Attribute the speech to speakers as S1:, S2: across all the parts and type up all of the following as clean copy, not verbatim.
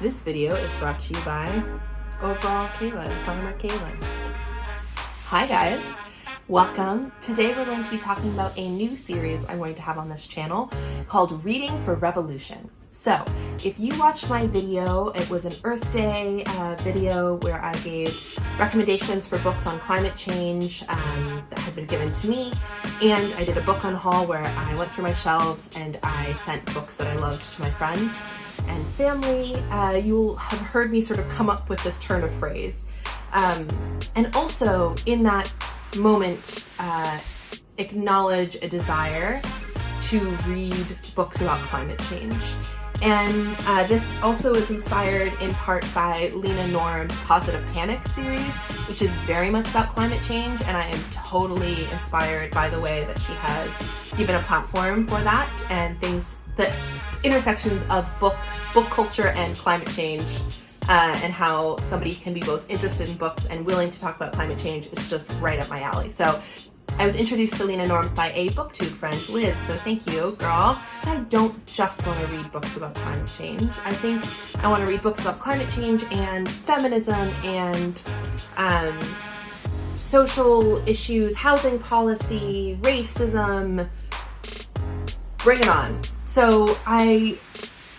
S1: This video is brought to you by Overall Kayla, Farmer Kayla. Hi guys, welcome. Today we're going to be talking about a new series I'm going to have on this channel called Reading for Revolution. So if you watched my video, it was an Earth Day video where I gave recommendations for books on climate change that had been given to me, and I did a book unhaul where I went through my shelves and I sent books that I loved to my friends and family. You'll have heard me sort of come up with this turn of phrase. And also in that moment, acknowledge a desire to read books about climate change. And this also is inspired in part by Leena Norm's Positive Panic series, which is very much about climate change, and I am totally inspired by the way that she has given a platform for that and things that intersections of books, book culture, and climate change, and how somebody can be both interested in books and willing to talk about climate change is just right up my alley. So I was introduced to Leena Norm's by a booktube friend, Liz, so thank you, girl. I don't just want to read books about climate change. I think I want to read books about climate change and feminism and social issues, housing policy, racism. Bring it on. So I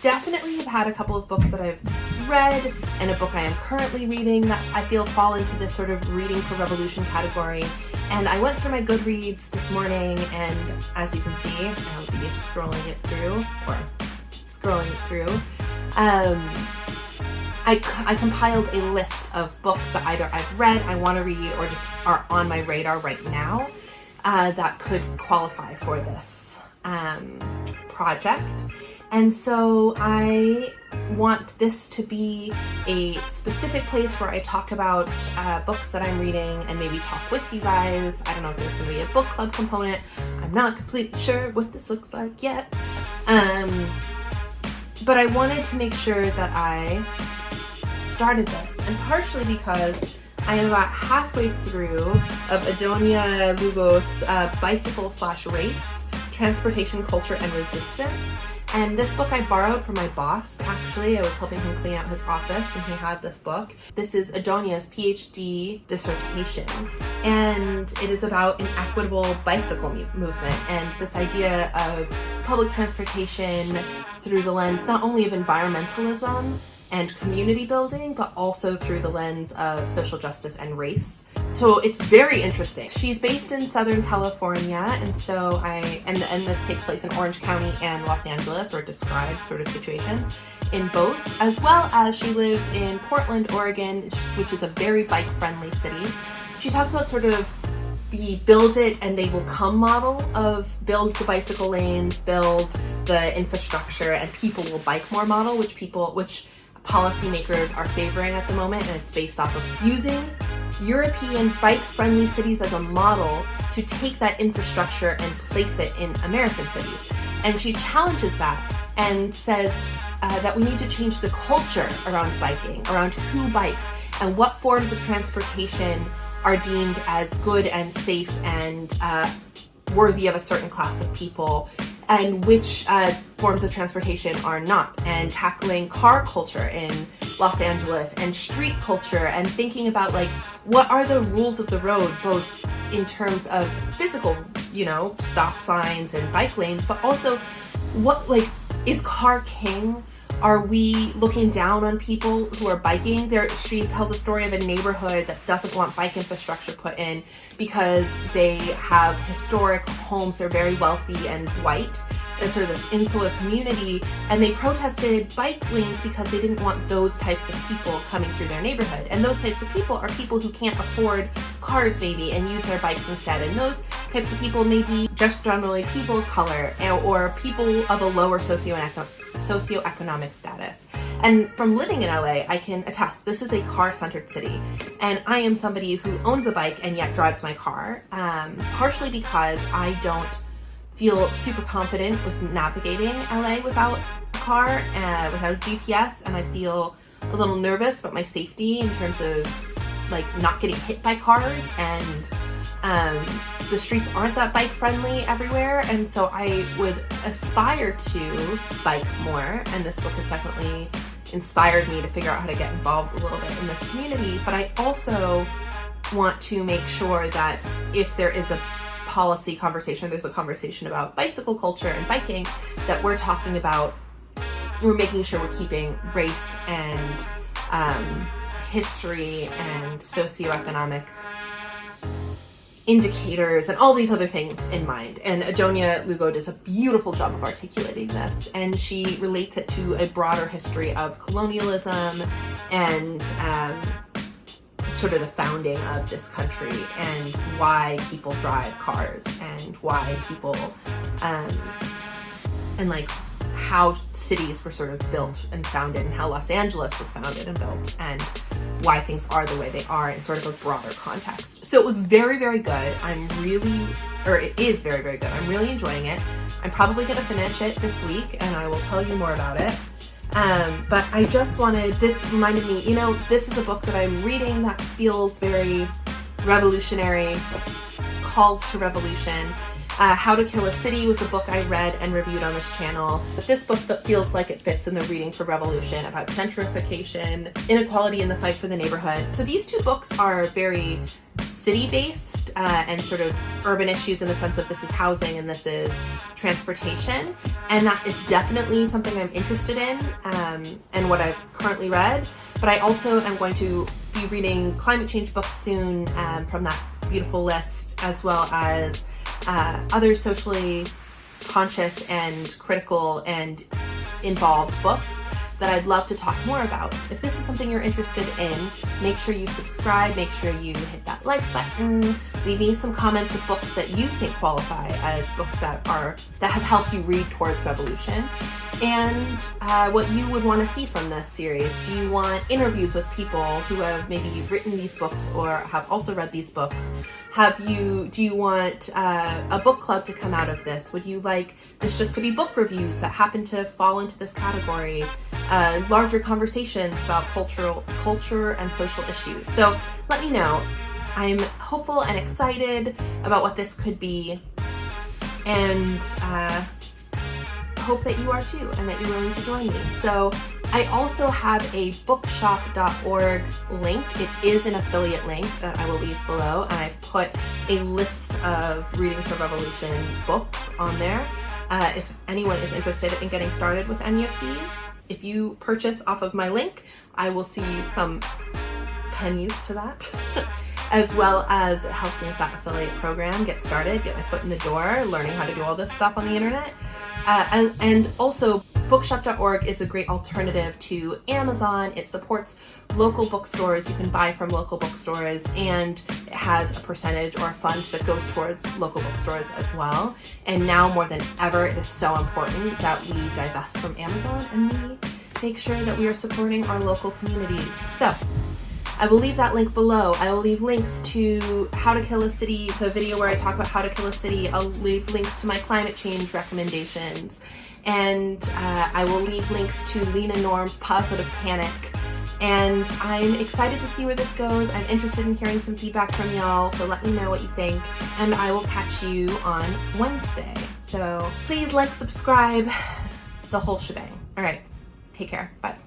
S1: definitely have had a couple of books that I've read and a book I am currently reading that I feel fall into this sort of reading for revolution category. And I went through my Goodreads this morning, and as you can see, I'll be scrolling it through. I compiled a list of books that either I've read, I want to read, or just are on my radar right now that could qualify for this project. And so I want this to be a specific place where I talk about books that I'm reading and maybe talk with you guys. I don't know if there's going to be a book club component. I'm not completely sure what this looks like yet. But I wanted to make sure that I started this, and partially because I am about halfway through of Adonia Lugos' Bicycle/Race, Transportation, Culture, and Resistance. And this book I borrowed from my boss, actually. I was helping him clean out his office and he had this book. This is Adonia's PhD dissertation, and it is about an equitable bicycle movement and this idea of public transportation through the lens not only of environmentalism and community building, but also through the lens of social justice and race. So it's very interesting. She's based in Southern California, and so and this takes place in Orange County and Los Angeles, or describes sort of situations in both, as well as she lived in Portland, Oregon, which is a very bike-friendly city. She talks about sort of the build it and they will come model of build the bicycle lanes, build the infrastructure, and people will bike more model, which policymakers are favoring at the moment, and it's based off of using European bike-friendly cities as a model to take that infrastructure and place it in American cities. And she challenges that and says that we need to change the culture around biking, around who bikes, and what forms of transportation are deemed as good and safe and worthy of a certain class of people, and which forms of transportation are not, and tackling car culture in Los Angeles and street culture, and thinking about like what are the rules of the road, both in terms of physical, stop signs and bike lanes, but also what, like, is car king? Are we looking down on people who are biking? She tells a story of a neighborhood that doesn't want bike infrastructure put in because they have historic homes, they're very wealthy and white. It's sort of this insular community, and they protested bike lanes because they didn't want those types of people coming through their neighborhood. And those types of people are people who can't afford cars maybe and use their bikes instead. And those types of people may be just generally people of color or people of a lower socioeconomic status. And from living in LA, I can attest this is a car-centered city, and I am somebody who owns a bike and yet drives my car, partially because I don't feel super confident with navigating LA without a car, without GPS, and I feel a little nervous about my safety in terms of like not getting hit by cars, and the streets aren't that bike friendly everywhere, and so I would aspire to bike more, and this book is definitely inspired me to figure out how to get involved a little bit in this community. But I also want to make sure that if there is a policy conversation, there's a conversation about bicycle culture and biking, that we're making sure we're keeping race and history and socioeconomic indicators and all these other things in mind. And Adonia Lugo does a beautiful job of articulating this, and she relates it to a broader history of colonialism and sort of the founding of this country, and why people drive cars, and why people and like how cities were sort of built and founded, and how Los Angeles was founded and built, and why things are the way they are in sort of a broader context. So it was very, very good. It is very, very good. I'm really enjoying it. I'm probably going to finish it this week, and I will tell you more about it. But I just this reminded me, this is a book that I'm reading that feels very revolutionary, calls to revolution. How to Kill a City was a book I read and reviewed on this channel, but this book feels like it fits in the Reading for Revolution, about gentrification, inequality, and the fight for the neighborhood. So these two books are very city-based and sort of urban issues, in the sense of this is housing and this is transportation, and that is definitely something I'm interested in and what I've currently read. But I also am going to be reading climate change books soon from that beautiful list, as well as other socially conscious and critical and involved books that I'd love to talk more about. If this is something you're interested in, make sure you subscribe, make sure you hit that like button, leave me some comments of books that you think qualify as books that have helped you read towards revolution, and what you would want to see from this series. Do you want interviews with people who have maybe written these books or have also read these books? Do you want a book club to come out of this? Would you like this just to be book reviews that happen to fall into this category? Larger conversations about culture and social issues. So let me know. I'm hopeful and excited about what this could be, and hope that you are too, and that you're willing to join me. So I also have a bookshop.org link. It is an affiliate link that I will leave below, and I've put a list of Reading for Revolution books on there. If anyone is interested in getting started with any of these, if you purchase off of my link, I will see some pennies to that. As well as it helps me with that affiliate program, get started, get my foot in the door, learning how to do all this stuff on the internet. And also, bookshop.org is a great alternative to Amazon. It supports local bookstores. You can buy from local bookstores, and it has a percentage or a fund that goes towards local bookstores as well. And now more than ever, it is so important that we divest from Amazon and we make sure that we are supporting our local communities. So I will leave that link below. I will leave links to How to Kill a City, the video where I talk about how to kill a city. I'll leave links to my climate change recommendations. And I will leave links to Leena Norm's Positive Panic. And I'm excited to see where this goes. I'm interested in hearing some feedback from y'all, so let me know what you think. And I will catch you on Wednesday. So please like, subscribe, the whole shebang. All right, take care. Bye.